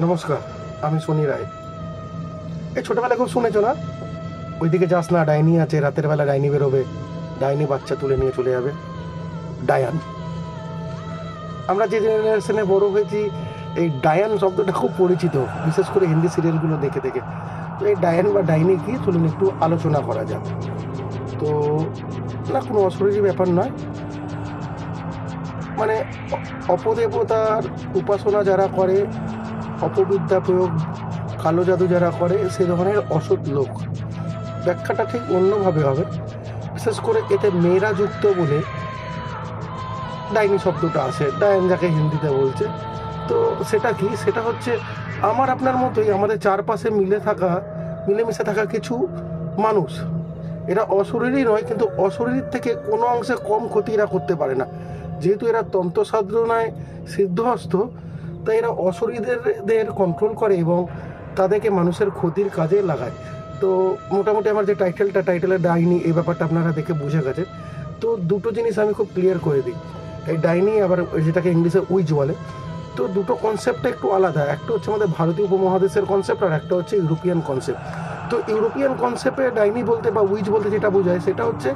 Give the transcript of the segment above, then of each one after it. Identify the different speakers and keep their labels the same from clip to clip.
Speaker 1: নমস্কার, আমি শনি রায়। এই ছোটবেলায় খুব শুনেছো না, ওইদিকে যাস না, ডাইনি আছে, রাতের বেলা ডাইনি বেরোবে, ডাইনি বাচ্চা তুলে নিয়ে চলে যাবে, ডায়ান। আমরা যে জেনারেশনে বড় হয়েছি, এই ডায়ান শব্দটা খুব পরিচিত, বিশেষ করে হিন্দি সিরিয়ালগুলো দেখে দেখে। তো এই ডায়ান বা ডাইনি কি, চলুন একটু আলোচনা করা যাক। তো না, কোনো অশরীরী ব্যাপার নয়, মানে অপদেবতার উপাসনা যারা করে, অপবিদ্যা প্রয়োগ, কালো জাদু যারা করে, সে ধরনের অসৎ লোক। ব্যাখ্যাটা ঠিক অন্যভাবে হবে। বিশেষ করে এতে মেয়েরা যুক্ত বলে ডাইনি শব্দটা আসে, ডায়ান যাকে হিন্দিতে বলছে। তো সেটা কি, সেটা হচ্ছে আমার আপনার মতোই আমাদের চারপাশে মিলেমিশে থাকা কিছু মানুষ। এরা অশরীরই নয়, কিন্তু অশরীর থেকে কোনো অংশে কম ক্ষতি এরা করতে পারে না। যেহেতু এরা তন্ত্র সাধনায় সিদ্ধহস্ত, তাই এরা অশরীরদের কন্ট্রোল করে এবং তাদেরকে মানুষের ক্ষতির কাজে লাগায়। তো মোটামুটি আমার যে টাইটেলের ডাইনি, এই ব্যাপারটা আপনারা দেখে বুঝে গেছে। তো দুটো জিনিস আমি খুব ক্লিয়ার করে দিই, এই ডাইনি আবার যেটাকে ইংলিশে উইচ বলে। তো দুটো কনসেপ্টটা একটু আলাদা, একটা হচ্ছে আমাদের ভারতীয় উপমহাদেশের কনসেপ্ট, আর একটা হচ্ছে ইউরোপিয়ান কনসেপ্ট। তো ইউরোপিয়ান কনসেপ্টে ডাইনি বলতে বা উইচ বলতে যেটা বোঝায়, সেটা হচ্ছে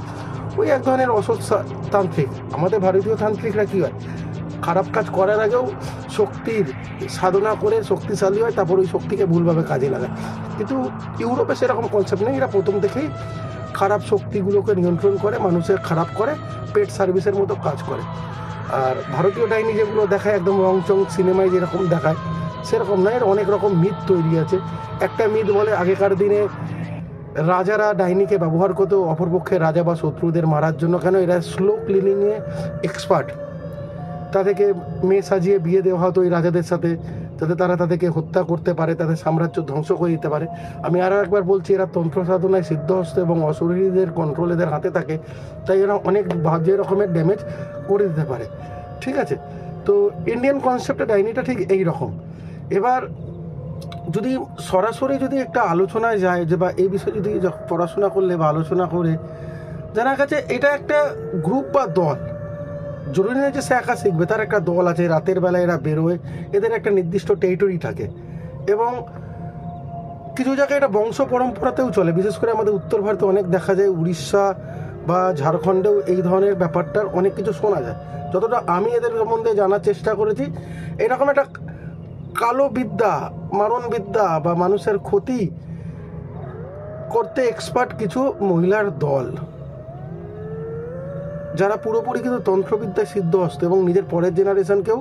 Speaker 1: ওই এক ধরনের অসৎ তান্ত্রিক। আমাদের ভারতীয় তান্ত্রিকরা কী হয়, খারাপ কাজ করার আগেও শক্তির সাধনা করে শক্তিশালী হয়, তারপর ওই শক্তিকে ভুলভাবে কাজে লাগায়। কিন্তু ইউরোপে সেরকম কনসেপ্ট নেই, এরা প্রথম থেকেই খারাপ শক্তিগুলোকে নিয়ন্ত্রণ করে, মানুষের খারাপ করে, পেট সার্ভিসের মতো কাজ করে। আর ভারতীয় ডাইনি যেগুলো দেখায় একদম রংচং সিনেমায় যেরকম দেখায়, সেরকম নয়। এর অনেক রকম মিথ তৈরি আছে। একটা মিথ বলে, আগেকার দিনে রাজারা ডাইনিকে ব্যবহার করতো অপরপক্ষে রাজা বা শত্রুদের মারার জন্য। কেন, এরা স্লো ক্লিনিংয়ে এক্সপার্ট। তাদেরকে মেয়ে সাজিয়ে বিয়ে দেওয়া হতো ওই রাজাদের সাথে, যাতে তারা তাদেরকে হত্যা করতে পারে, তাদের সাম্রাজ্য ধ্বংস করে দিতে পারে। আমি আরও একবার বলছি, এরা তন্ত্র সাধনায় সিদ্ধহস্ত এবং অশরীরীদের কন্ট্রোল এদের হাতে থাকে, তাই এরা অনেক বাজে রকমের ড্যামেজ করে দিতে পারে। ঠিক আছে, তো ইন্ডিয়ান কনসেপ্টে ডাইনিটা ঠিক এই রকম। এবার যদি সরাসরি যদি একটা আলোচনায় যায়, যে বা এই বিষয়ে যদি পড়াশোনা করলে বা আলোচনা করে জানা গেছে, এটা একটা গ্রুপ বা দল। জরুরি নয় যে সে একা শিখবে, তার একটা দল আছে, রাতের বেলায় এরা বেরোয়, এদের একটা নির্দিষ্ট টেরিটরি থাকে। এবং কিছু জায়গায় এটা বংশ পরম্পরাতেও চলে। বিশেষ করে আমাদের উত্তর ভারতে অনেক দেখা যায়, উড়িষ্যা বা ঝাড়খণ্ডেও এই ধরনের ব্যাপারটার অনেক কিছু শোনা যায়। যতটা আমি এদের সম্বন্ধে জানার চেষ্টা করেছি, এরকম একটা কালো বিদ্যা, মারণ বিদ্যা বা মানুষের ক্ষতি করতে এক্সপার্ট কিছু মহিলার দল, যারা পুরোপুরি কিন্তু তন্ত্রবিদ্যায় সিদ্ধহস্ত এবং নিজের পরের জেনারেশনকেও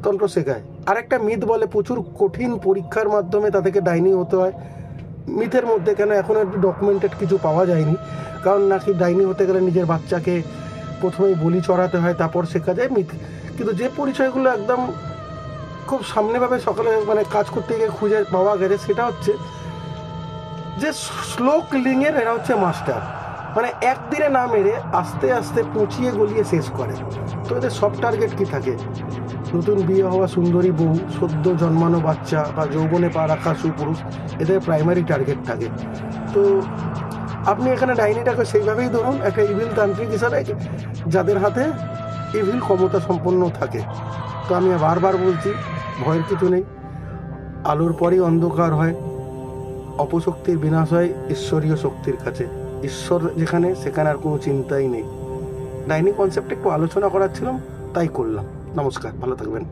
Speaker 1: তন্ত্র শেখায়। আরেকটা মিথ বলে, প্রচুর কঠিন পরীক্ষার মাধ্যমে তাদেরকে ডাইনি হতে হয়। মিথের মধ্যে, কেন এখনও একটু ডকুমেন্টেড কিছু পাওয়া যায়নি, কারণ নাকি ডাইনি হতে গেলে নিজের বাচ্চাকে প্রথমেই বলি চড়াতে হয়, তারপর শেখা যায়। মিথ। কিন্তু যে পরিচয়গুলো একদম খুব সামনেভাবে সকালে মানে কাজ করতে গিয়ে খুঁজে পাওয়া গেছে, সেটা হচ্ছে যে স্লো কিলিংয়ের এরা হচ্ছে মাস্টার। মানে একদিনে না মেরে আস্তে আস্তে পচিয়ে গলিয়ে শেষ করে। তো এদের সব টার্গেট কী থাকে, নতুন বিয়ে হওয়া সুন্দরী বউ, সদ্য জন্মানো বাচ্চা বা যৌবনে পা রাখা সুপুরুষ, এদের প্রাইমারি টার্গেট থাকে। তো আপনি এখানে ডাইনিটাকে সেইভাবেই ধরুন, একটা ইভিল তান্ত্রিক হিসাবে, যাদের হাতে ইভিল ক্ষমতা সম্পন্ন থাকে। তো আমি বারবার বলছি, ভয়ের কিছু নেই। আলোর পরই অন্ধকার হয়, অপশক্তির বিনাশ হয় ঈশ্বরীয় শক্তির কাছে। ঈশ্বর যেখানে, সেখানে আর কোনো চিন্তাই নেই। ডাইনি কনসেপ্টে একটু আলোচনা করার ছিলাম, তাই করলাম। নমস্কার, ভালো থাকবেন।